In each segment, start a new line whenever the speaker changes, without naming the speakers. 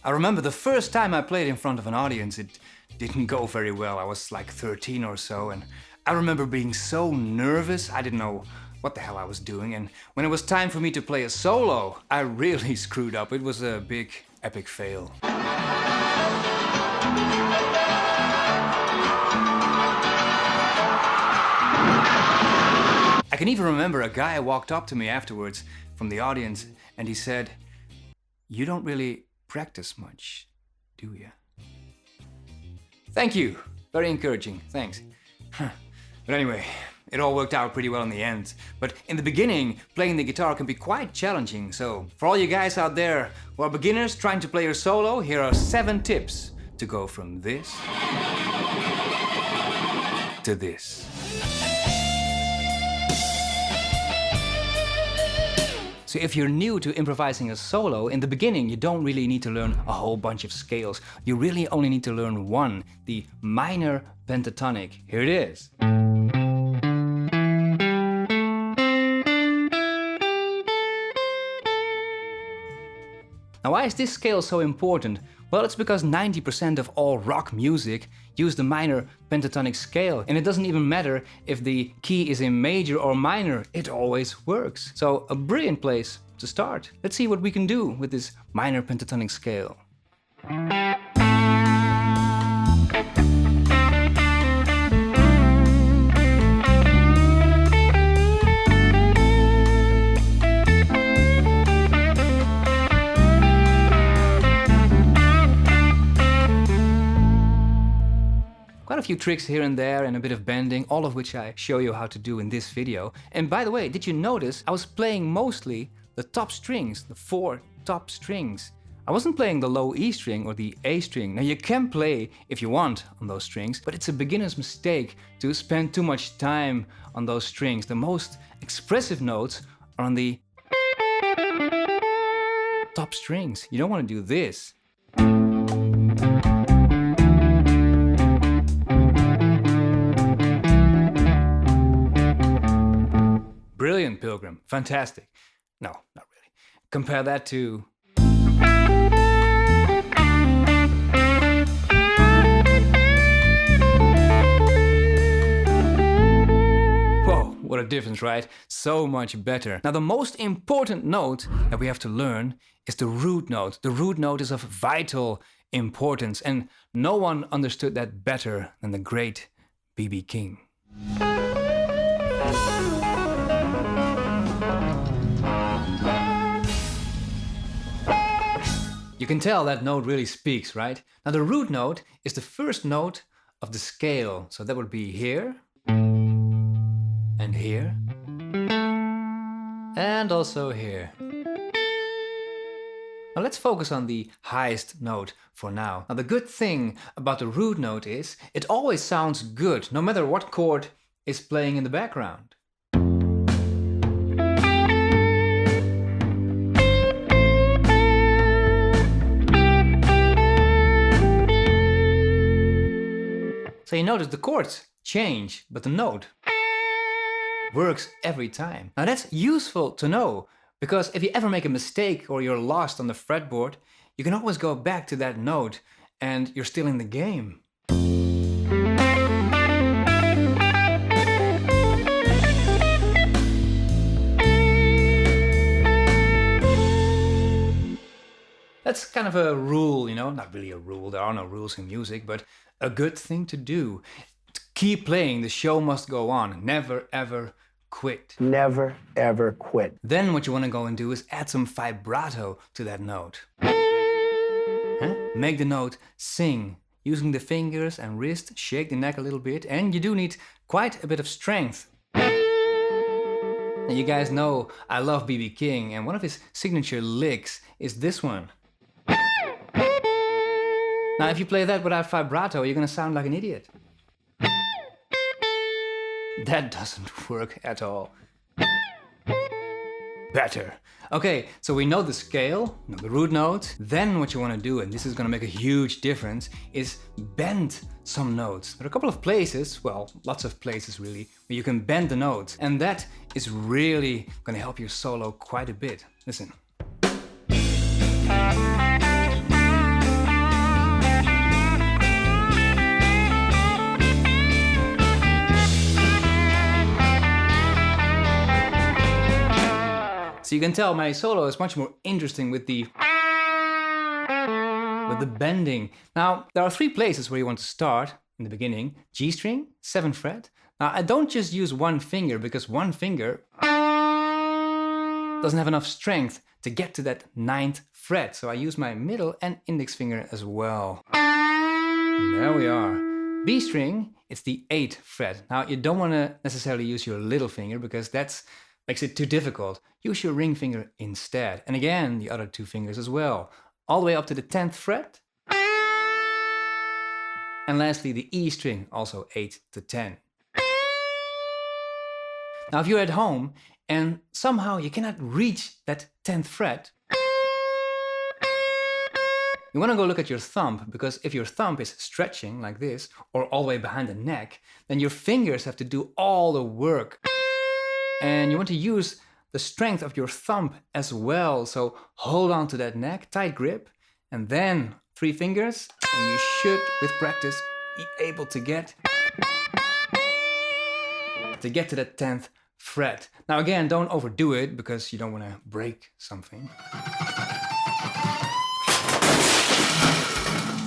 I remember the first time I played in front of an audience, it didn't go very well. I was like 13 or so, and I remember being so nervous, I didn't know what the hell I was doing, and when it was time for me to play a solo, I really screwed up. It was a big, epic fail. I can even remember a guy walked up to me afterwards from the audience and he said, "You don't really practice much, do you?" Thank you. Very encouraging. Thanks. But anyway, it all worked out pretty well in the end. But in the beginning, playing the guitar can be quite challenging. So for all you guys out there who are beginners trying to play your solo, here are 7 tips to go from this to this. So if you're new to improvising a solo, in the beginning you don't really need to learn a whole bunch of scales. You really only need to learn one, the minor pentatonic. Here it is. Now, why is this scale so important? Well, it's because 90% of all rock music use the minor pentatonic scale, and it doesn't even matter if the key is in major or minor, it always works. So a brilliant place to start. Let's see what we can do with this minor pentatonic scale. Quite a few tricks here and there and a bit of bending, all of which I show you how to do in this video. And by the way, did you notice I was playing mostly the top strings, the 4 top strings. I wasn't playing the low E string or the A string. Now you can play if you want on those strings, but it's a beginner's mistake to spend too much time on those strings. The most expressive notes are on the top strings. You don't want to do this. Brilliant, Pilgrim. Fantastic. No, not really. Compare that to... Whoa, what a difference, right? So much better. Now, the most important note that we have to learn is the root note. The root note is of vital importance, and no one understood that better than the great B.B. King. You can tell that note really speaks, right? Now the root note is the first note of the scale. So that would be here, and here, and also here. Now let's focus on the highest note for now. Now the good thing about the root note is it always sounds good, no matter what chord is playing in the background. So you notice the chords change, but the note works every time. Now that's useful to know, because if you ever make a mistake or you're lost on the fretboard, you can always go back to that note and you're still in the game. That's kind of a rule, you know, not really a rule, there are no rules in music, but a good thing to do. Keep playing, the show must go on. Never ever quit.
Never ever quit.
Then what you want to go and do is add some vibrato to that note. Huh? Make the note sing. Using the fingers and wrist, shake the neck a little bit, and you do need quite a bit of strength. Now you guys know I love B.B. King, and one of his signature licks is this one. Now if you play that without vibrato, you're gonna sound like an idiot. That doesn't work at all. Better. Okay, so we know the scale, the root note. Then what you want to do, and this is going to make a huge difference, is bend some notes. There are a couple of places, well, lots of places really, where you can bend the notes. And that is really going to help your solo quite a bit. Listen. So you can tell my solo is much more interesting with the bending. Now, there are 3 places where you want to start in the beginning. G string, 7th fret. Now, I don't just use one finger because one finger doesn't have enough strength to get to that 9th fret. So I use my middle and index finger as well. There we are. B string, it's the 8th fret. Now, you don't want to necessarily use your little finger because that makes it too difficult. Use your ring finger instead. And again, the other 2 fingers as well. All the way up to the 10th fret. And lastly, the E string, also 8 to 10. Now, if you're at home and somehow you cannot reach that 10th fret, you want to go look at your thumb, because if your thumb is stretching like this, or all the way behind the neck, then your fingers have to do all the work. And you want to use the strength of your thumb as well. So hold on to that neck, tight grip, and then 3 fingers, and you should, with practice, be able to get to that 10th fret. Now again, don't overdo it because you don't want to break something.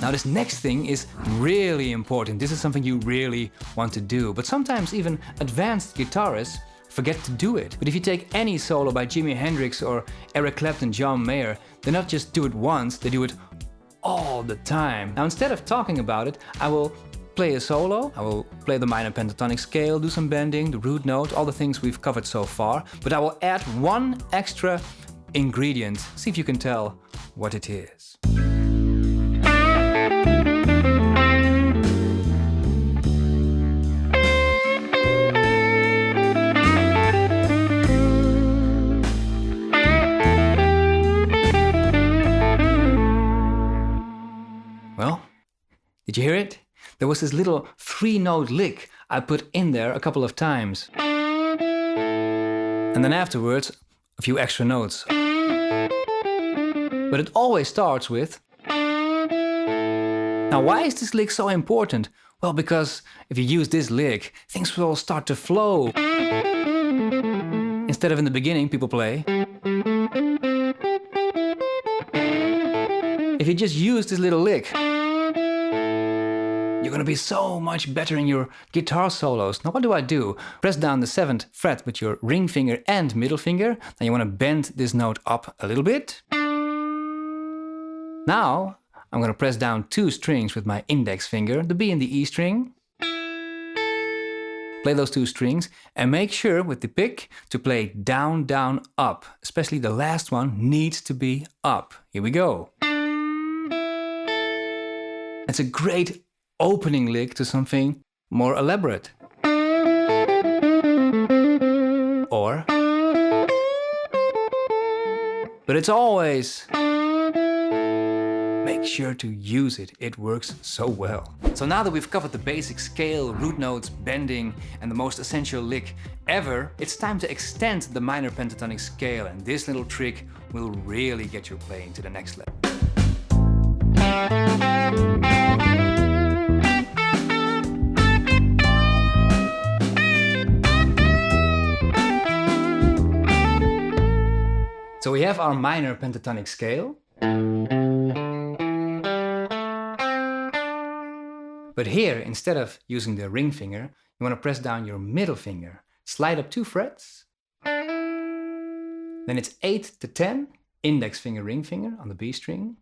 Now this next thing is really important. This is something you really want to do, but sometimes even advanced guitarists forget to do it. But if you take any solo by Jimi Hendrix or Eric Clapton, John Mayer, they not just do it once, they do it all the time. Now instead of talking about it, I will play a solo, I will play the minor pentatonic scale, do some bending, the root note, all the things we've covered so far, but I will add one extra ingredient. See if you can tell what it is. Well, did you hear it? There was this little 3-note lick I put in there a couple of times. And then afterwards, a few extra notes. But it always starts with... Now, why is this lick so important? Well, because if you use this lick, things will start to flow. Instead of in the beginning, people play. If you just use this little lick, you're gonna be so much better in your guitar solos. Now what do? Press down the 7th fret with your ring finger and middle finger. Then you wanna bend this note up a little bit. Now I'm gonna press down 2 strings with my index finger, the B and the E string. Play those 2 strings and make sure with the pick to play down, down, up. Especially the last one needs to be up. Here we go. It's a great opening lick to something more elaborate. Or, but it's always, make sure to use it. It works so well. So now that we've covered the basic scale, root notes, bending, and the most essential lick ever, it's time to extend the minor pentatonic scale, and this little trick will really get your playing to the next level. So we have our minor pentatonic scale. But here, instead of using the ring finger, you want to press down your middle finger. Slide up 2 frets. Then it's 8 to 10, index finger, ring finger on the B string.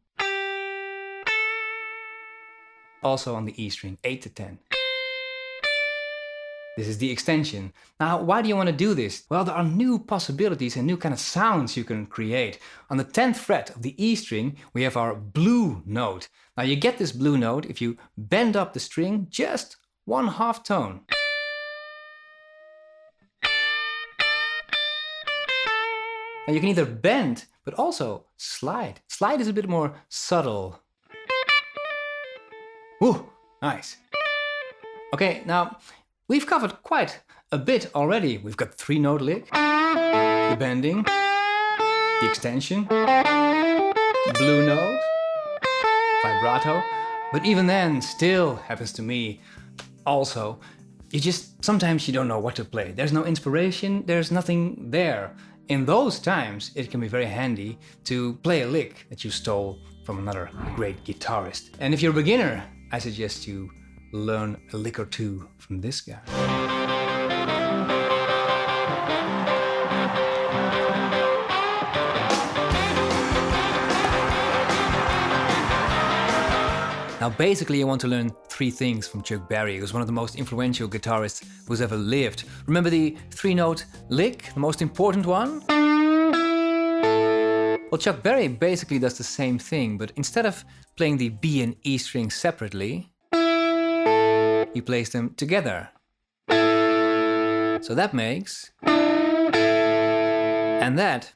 Also on the E string, 8 to 10. This is the extension. Now, why do you want to do this? Well, there are new possibilities and new kind of sounds you can create. On the 10th fret of the E string, we have our blue note. Now, you get this blue note if you bend up the string just 1/2 tone. Now, you can either bend, but also slide. Slide is a bit more subtle. Woo, nice. Okay, now, we've covered quite a bit already. We've got 3-note lick, the bending, the extension, blue note, vibrato. But even then, still happens to me also, sometimes you don't know what to play. There's no inspiration, there's nothing there. in those times it can be very handy to play a lick that you stole from another great guitarist. And if you're a beginner, I suggest you learn a lick or two from this guy. Now basically I want to learn 3 things from Chuck Berry, who's one of the most influential guitarists who's ever lived. Remember the 3-note lick, the most important one? Well, Chuck Berry basically does the same thing, but instead of playing the B and E strings separately, he plays them together. So that makes... and that.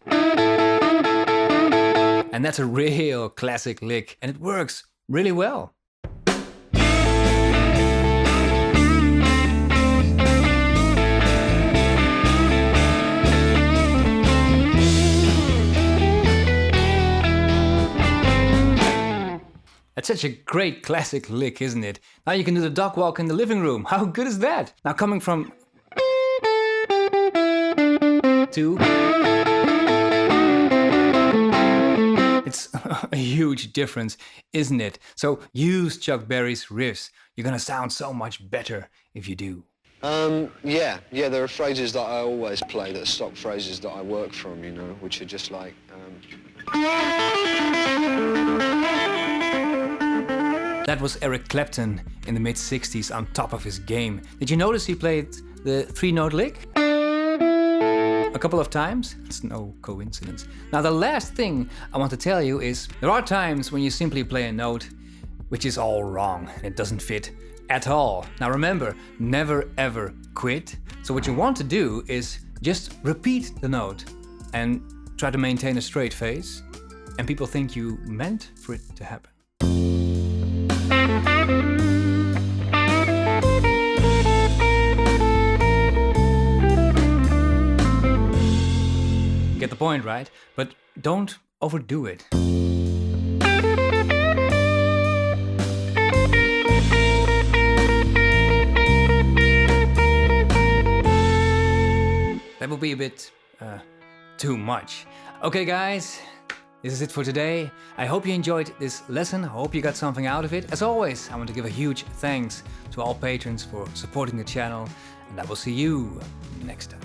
And that's a real classic lick, and it works really well. That's such a great classic lick, isn't it? Now you can do the dog walk in the living room. How good is that? Now coming from... to... it's a huge difference, isn't it? So use Chuck Berry's riffs. You're gonna sound so much better if you do.
Yeah, there are phrases that I always play that are stock phrases that I work from, you know, which are just like...
That was Eric Clapton in the mid-60s on top of his game. Did you notice he played the 3-note lick? A couple of times? It's no coincidence. Now the last thing I want to tell you is there are times when you simply play a note which is all wrong and it doesn't fit at all. Now remember, never ever quit. So what you want to do is just repeat the note and try to maintain a straight face, and people think you meant for it to happen. Get the point, right? But don't overdo it. That will be a bit too much. Okay guys, this is it for today. I hope you enjoyed this lesson. I hope you got something out of it. As always, I want to give a huge thanks to all patrons for supporting the channel, and I will see you next time.